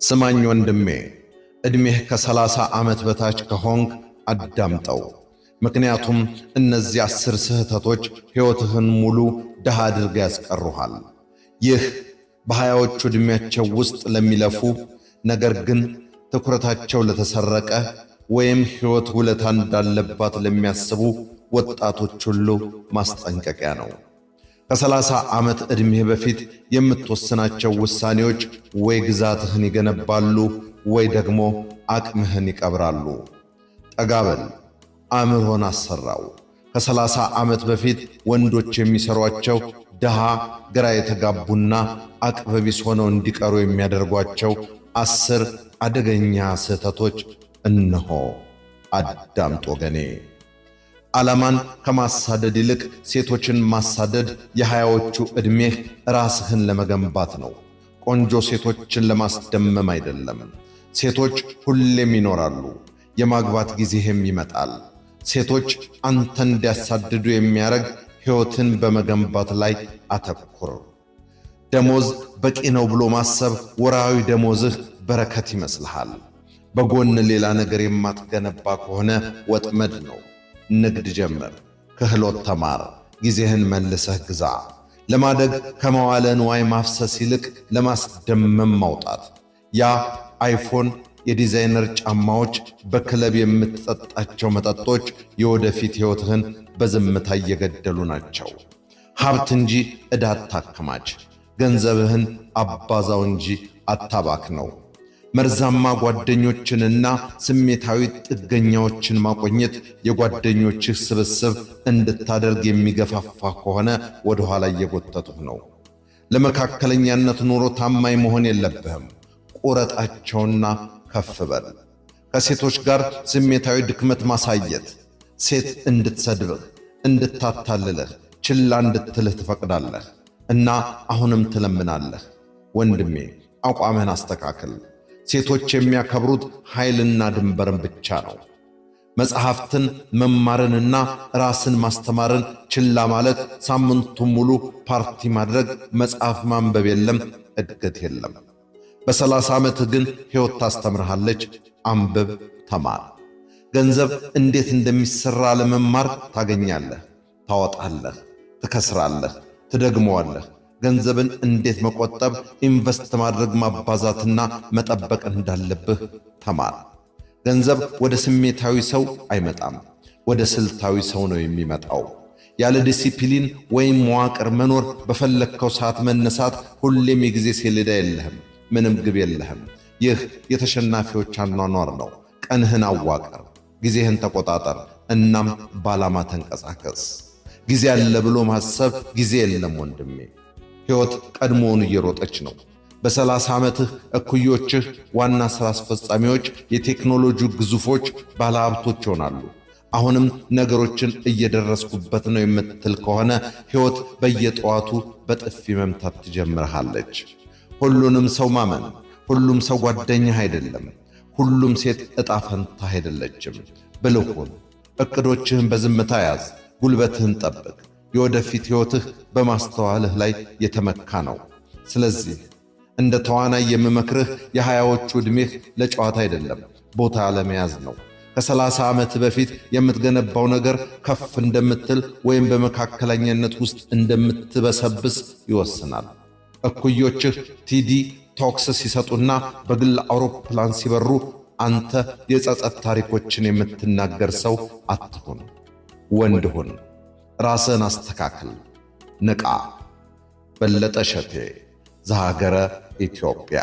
ስማኝ ወንድሜ፣ እድሜህ ከ30 ዓመት በታች ከሆንክ አዳምጠው። ምክንያቱም እነዚህ 10 ስህተቶች ሕይወትህን ሙሉ ድሃ አድርገው ያስቀሩሃል። ይህ በሃያዎቹ ዕድሜያቸው ውስጥ ለሚለፉ ነገር ግን ትኩረታቸው ለተሰረቀ ወይም ሕይወት ውለታ እንዳለባት ለሚያስቡ ወጣቶች ሁሉ ማስጠንቀቂያ ነው። ከ30 ዓመት ዕድሜህ በፊት የምትወስናቸው ውሳኔዎች ወይ ግዛትህን ይገነባሉ ወይ ደግሞ አቅምህን ይቀብራሉ። ጠጋበል፣ አእምሮህን አሰራው። ከ30 ዓመት በፊት ወንዶች የሚሰሯቸው ድሃ፣ ግራ የተጋቡና አቅበቢስ ሆነው እንዲቀሩ የሚያደርጓቸው 10 አደገኛ ስህተቶች እነሆ። አዳምጥ ወገኔ። ዓላማን ከማሳደድ ይልቅ ሴቶችን ማሳደድ የሃያዎቹ ዕድሜህ ራስህን ለመገንባት ነው። ቆንጆ ሴቶችን ለማስደመም አይደለም። ሴቶች ሁሌም ይኖራሉ፣ የማግባት ጊዜህም ይመጣል። ሴቶች አንተን እንዲያሳድዱ የሚያረግ ሕይወትን በመገንባት ላይ አተኩር። ደሞዝ በቂ ነው ብሎ ማሰብ ወርሃዊ ደሞዝህ በረከት ይመስልሃል። በጎን ሌላ ነገር የማትገነባ ከሆነ ወጥመድ ነው። ንግድ ጀምር፣ ክህሎት ተማር፣ ጊዜህን መልሰህ ግዛ። ለማደግ ከመዋለ ንዋይ ማፍሰስ ይልቅ ለማስደመም ማውጣት። ያ አይፎን፣ የዲዛይነር ጫማዎች፣ በክለብ የምትጠጣቸው መጠጦች የወደፊት ሕይወትህን በዝምታ እየገደሉ ናቸው። ሀብት እንጂ ዕዳ አታከማች። ገንዘብህን አባዛው እንጂ አታባክ ነው። መርዛማ ጓደኞችንና ስሜታዊ ጥገኛዎችን ማቆየት የጓደኞችህ ስብስብ እንድታደርግ የሚገፋፋ ከሆነ ወደ ኋላ እየጎተቱህ ነው። ለመካከለኛነት ኑሮ ታማኝ መሆን የለብህም። ቁረጣቸውና ከፍ በል። ከሴቶች ጋር ስሜታዊ ድክመት ማሳየት፣ ሴት እንድትሰድብህ፣ እንድታታልልህ፣ ችላ እንድትልህ ትፈቅዳለህ እና አሁንም ትለምናለህ። ወንድሜ አቋምህን አስተካክል። ሴቶች የሚያከብሩት ኃይልና ድንበርን ብቻ ነው። መጽሐፍትን መማርንና ራስን ማስተማርን ችላ ማለት፣ ሳምንቱን ሙሉ ፓርቲ ማድረግ፣ መጽሐፍ ማንበብ የለም፣ እድገት የለም። በ30 ዓመትህ ግን ሕይወት ታስተምርሃለች። አንብብ፣ ተማር። ገንዘብ እንዴት እንደሚሠራ ለመማር ታገኛለህ፣ ታወጣለህ፣ ትከስራለህ፣ ትደግመዋለህ። ገንዘብን እንዴት መቆጠብ፣ ኢንቨስት ማድረግ፣ ማባዛትና መጠበቅ እንዳለብህ ተማር። ገንዘብ ወደ ስሜታዊ ሰው አይመጣም፣ ወደ ስልታዊ ሰው ነው የሚመጣው። ያለ ዲሲፕሊን ወይም መዋቅር መኖር፣ በፈለግከው ሰዓት መነሳት፣ ሁሌም የጊዜ ሰሌዳ የለህም፣ ምንም ግብ የለህም። ይህ የተሸናፊዎች አኗኗር ነው። ቀንህን አዋቅር፣ ጊዜህን ተቆጣጠር፣ እናም በዓላማ ተንቀሳቀስ። ጊዜ አለ ብሎ ማሰብ ጊዜ የለም ወንድሜ። ሕይወት ቀድሞውን እየሮጠች ነው። በ30 ዓመትህ እኩዮችህ ዋና ሥራ አስፈጻሚዎች፣ የቴክኖሎጂ ግዙፎች፣ ባለሀብቶች ይሆናሉ። አሁንም ነገሮችን እየደረስኩበት ነው የምትል ከሆነ ሕይወት በየጠዋቱ በጥፊ መምታት ትጀምርሃለች። ሁሉንም ሰው ማመን፣ ሁሉም ሰው ጓደኛህ አይደለም፣ ሁሉም ሴት ዕጣ ፈንታህ አይደለችም። ብልህ ሁን። ዕቅዶችህን በዝምታ ያዝ፣ ጉልበትህን ጠብቅ። የወደፊት ሕይወትህ በማስተዋልህ ላይ የተመካ ነው። ስለዚህ እንደ ተዋናይ የምመክርህ የሃያዎቹ ዕድሜህ ለጨዋታ አይደለም፣ ቦታ ለመያዝ ነው። ከ30 ዓመት በፊት የምትገነባው ነገር ከፍ እንደምትል ወይም በመካከለኛነት ውስጥ እንደምትበሰብስ ይወስናል። እኩዮችህ ቲዲ ቶክስ ሲሰጡና በግል አውሮፕላን ሲበሩ አንተ የጸጸት ታሪኮችን የምትናገር ሰው አትሁን። ወንድ ሁን። ራስን አስተካክል። ንቃ። በለጠ ሸቴ ዘሀገረ ኢትዮጵያ